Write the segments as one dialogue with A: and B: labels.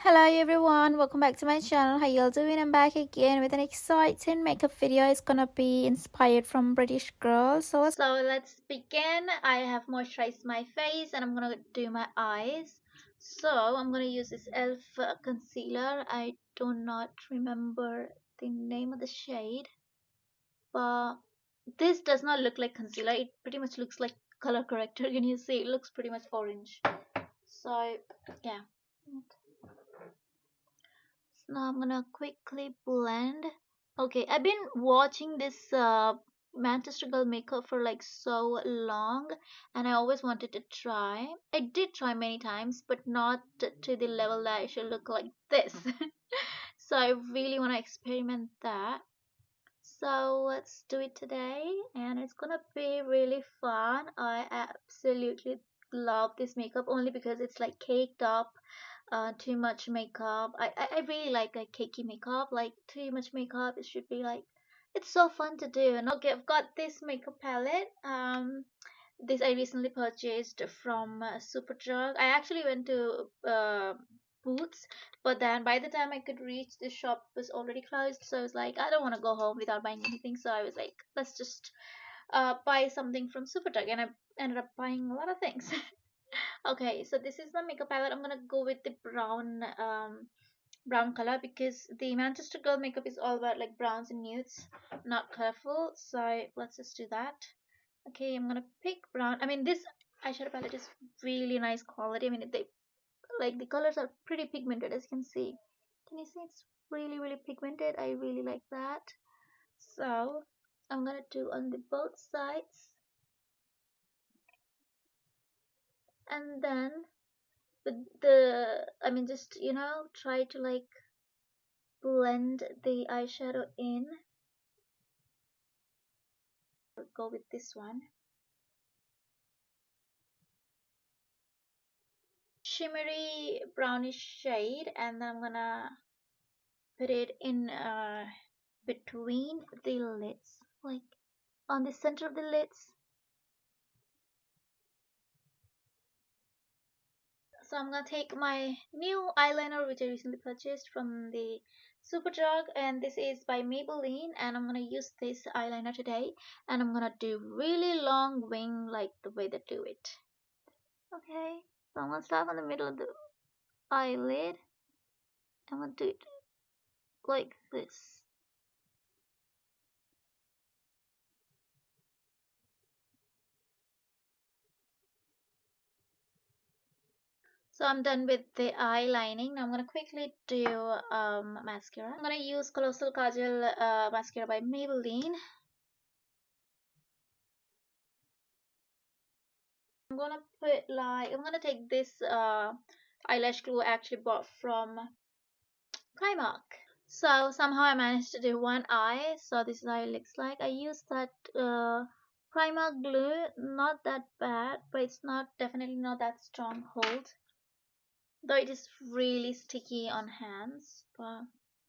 A: Hello everyone, welcome back to my channel. How y'all doing? I'm back again with an exciting makeup video. It's gonna be inspired from British girls. So let's begin. I have moisturized my face and I'm gonna do my eyes. So I'm gonna use this e.l.f. Concealer. I do not remember the name of the shade, but this does not look like concealer. It pretty much looks like color corrector. Can you see? It looks pretty much orange. So yeah. Now I'm gonna quickly blend. Okay, I've been watching this Manchester Girl makeup for like so long, and I always wanted to try. I did try many times, but not to the level that I should look like this. So I really want to experiment that. So let's do it today, and it's gonna be really fun. I absolutely love this makeup only because it's like caked up, too much makeup. I really like cakey makeup, like too much makeup. It should be like it's so fun to do. And okay, I've got this makeup palette. This I recently purchased from Superdrug. I actually went to Boots, but then by the time I could reach, the shop was already closed. So I was like, I don't want to go home without buying anything. So I was like, let's just buy something from Superdrug, and I ended up buying a lot of things. Okay, so this is the makeup palette. I'm gonna go with the brown color because the Manchester Girl makeup is all about like browns and nudes, not colorful. So let's just do that. Okay, I'm gonna pick brown. I mean, this eyeshadow palette is really nice quality. I mean, they like the colors are pretty pigmented, as you can see. Can you see it's really pigmented? I really like that. So I'm gonna do on the both sides, and then with the I mean, just try to like blend the eyeshadow in. Go with this one. Shimmery brownish shade, and then I'm gonna put it in between the lids, like on the center of the lids. So I'm gonna take my new eyeliner, which I recently purchased from the Superdrug, and this is by Maybelline, and I'm gonna use this eyeliner today, and I'm gonna do really long wing like the way they do it. Okay, so I'm gonna start on the middle of the eyelid. I'm gonna do it like this. So I'm done with the eye lining. Now I'm gonna quickly do mascara. I'm gonna use Colossal Kajal mascara by Maybelline. I'm gonna take this eyelash glue I actually bought from Primark. So somehow I managed to do one eye. So this is how it looks like. I used that Primark glue, not that bad, but it's not definitely not that strong hold. Though it is really sticky on hands, but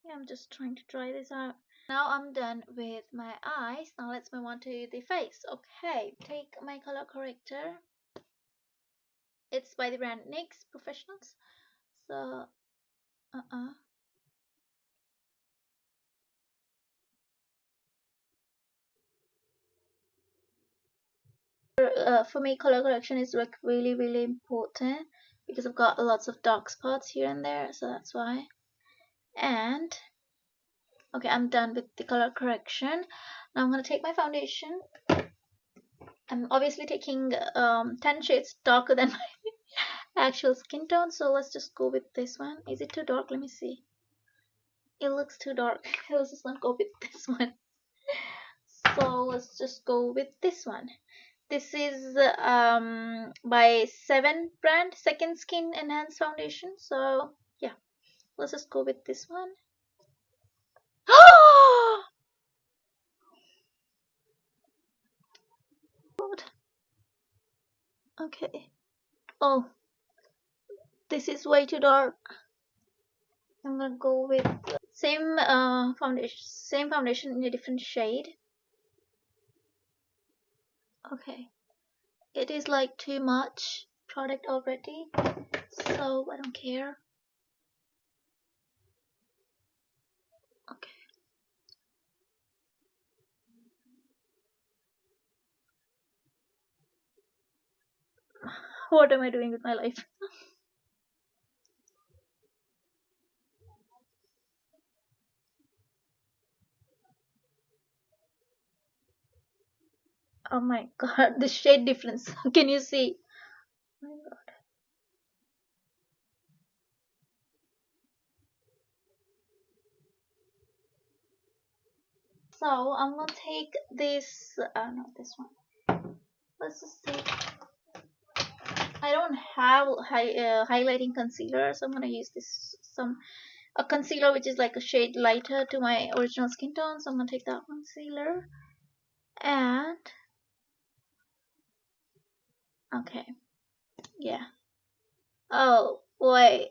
A: yeah, I'm just trying to try this out. Now I'm done with my eyes. Now let's move on to the face. Okay, take my color corrector. It's by the brand NYX Professionals. So, for me, color correction is like really important because I've got lots of dark spots here and there, so that's why. And okay, I'm done with the color correction. Now I'm gonna take my foundation. I'm obviously taking 10 shades darker than my actual skin tone, so let's just go with this one. Is it too dark? Let me see. It looks too dark. Let's just not go with this one. So let's just go with this one. This is by 7 brand Second Skin Enhanced Foundation. So yeah, let's just go with this one. God. Okay. Oh, this is way too dark. I'm gonna go with same foundation in a different shade. Okay, it is like too much product already, so I don't care. What am I doing with my life? Oh my god, the shade difference. Can you see? Oh my god. So I'm gonna take this, not this one. Let's just see. I don't have highlighting concealer, so I'm gonna use this a concealer which is like a shade lighter to my original skin tone. So I'm gonna take that concealer and okay, yeah. Oh wait,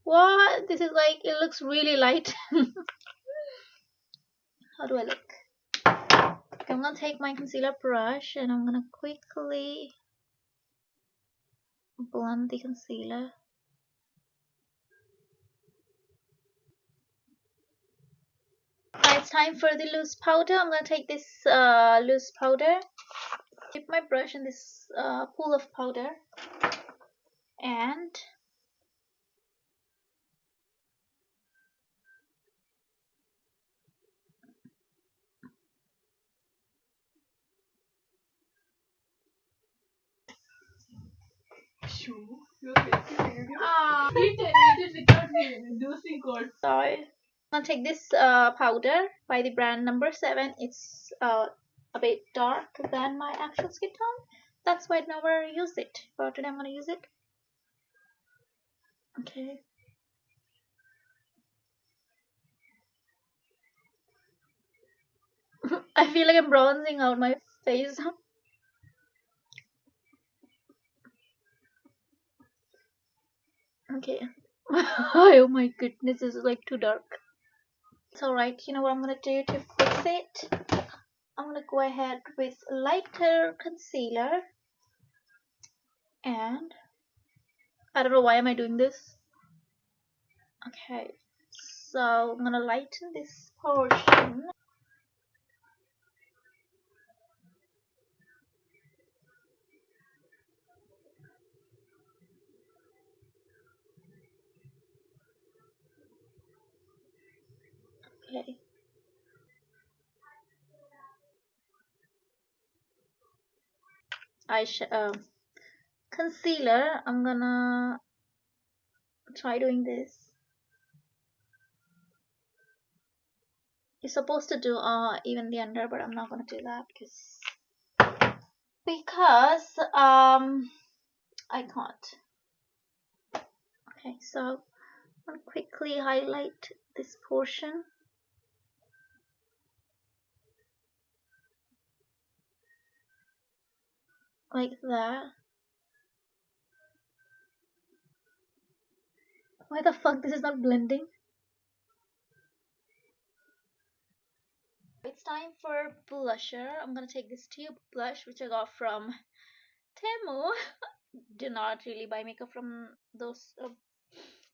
A: what? This is like it looks really light. How do I look? Okay, I'm gonna take my concealer brush and I'm gonna quickly blend the concealer. It's time for the loose powder. I'm gonna take this loose powder, dip my brush in this pool of powder, and sorry. I'm gonna take this powder by the brand number 7. It's a bit dark than my actual skin tone. That's why I never use it. But today I'm gonna use it. Okay. I feel like I'm bronzing out my face. Okay. Oh my goodness, this is like too dark. It's alright. You know what I'm gonna do to fix it? I'm gonna go ahead with lighter concealer and I don't know why am I doing this. Okay, so I'm gonna lighten this portion. Okay. Concealer. I'm gonna try doing this. You're supposed to do even the under, but I'm not gonna do that because I can't. Okay, so I'll quickly highlight this portion like that. Why the fuck this is not blending? It's time for blusher. I'm gonna take this tube blush which I got from Temu. Do not really buy makeup from those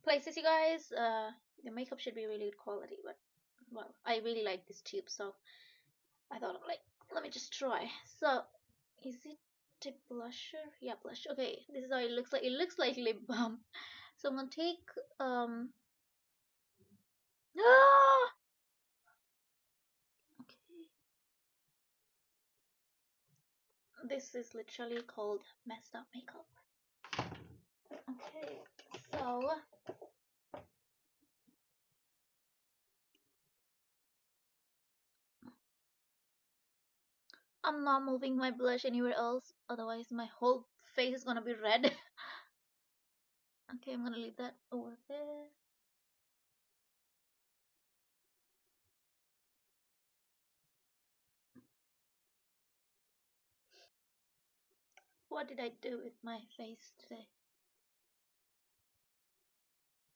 A: places, you guys. The makeup should be really good quality, but well, I really like this tube, so I thought of like, let me just try. So, is it a blusher? Yeah, blush. Okay, this is how it looks like. It looks like lip balm. So I'm gonna take ah! Okay. This is literally called messed up makeup. Okay, so I'm not moving my blush anywhere else, otherwise my whole face is gonna be red. Okay, I'm gonna leave that over there. What did I do with my face today?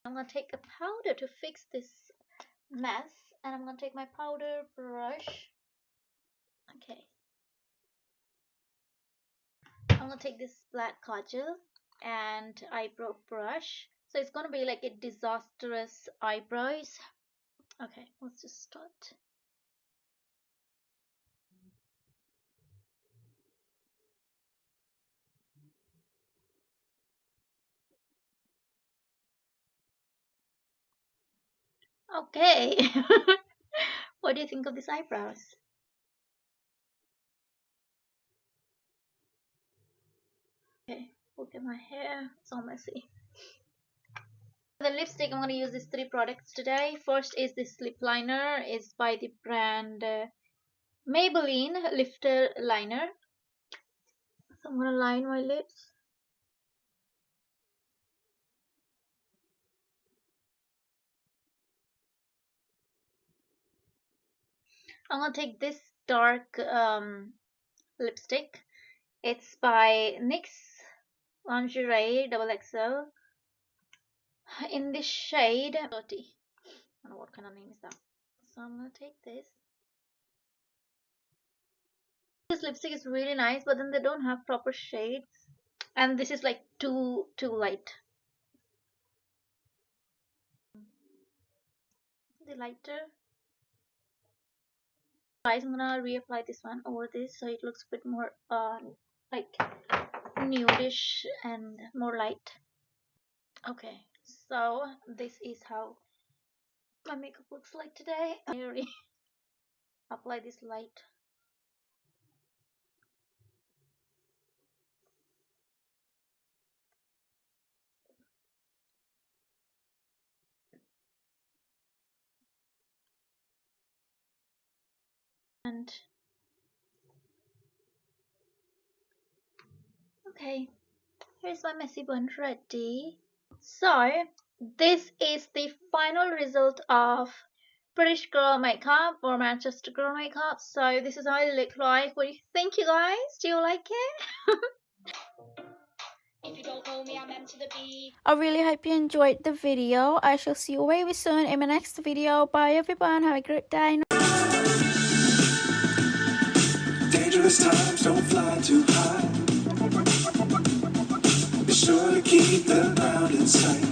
A: I'm gonna take a powder to fix this mess, and I'm gonna take my powder brush. Okay, I'm gonna take this black kajal and eyebrow brush. So it's gonna be like a disastrous eyebrows. Okay, let's just start. Okay. What do you think of these eyebrows? Okay, look at my hair. It's all messy. The lipstick, I'm going to use these three products today. First is this lip liner. It's by the brand Maybelline Lifter Liner. So I'm going to line my lips. I'm going to take this dark lipstick. It's by NYX Lingerie Double XL in this shade 30. I don't know what kind of name is that. So I'm going to take this. This lipstick is really nice, but then they don't have proper shades. And this is like too light. The lighter. Guys, I'm gonna reapply this one over this so it looks a bit more like nudish and more light. Okay, so this is how my makeup looks like today. I already apply this light. And okay, here's my messy bun ready. So this is the final result of British girl makeup or Manchester girl makeup. So this is how it look like. What do you think, you guys? Do you like it? If you don't know me, I'm M to the B. I really hope you enjoyed the video. I shall see you very soon in my next video. Bye everyone. Have a great day. Dangerous times, don't fly too high. Be sure to keep the ground in sight.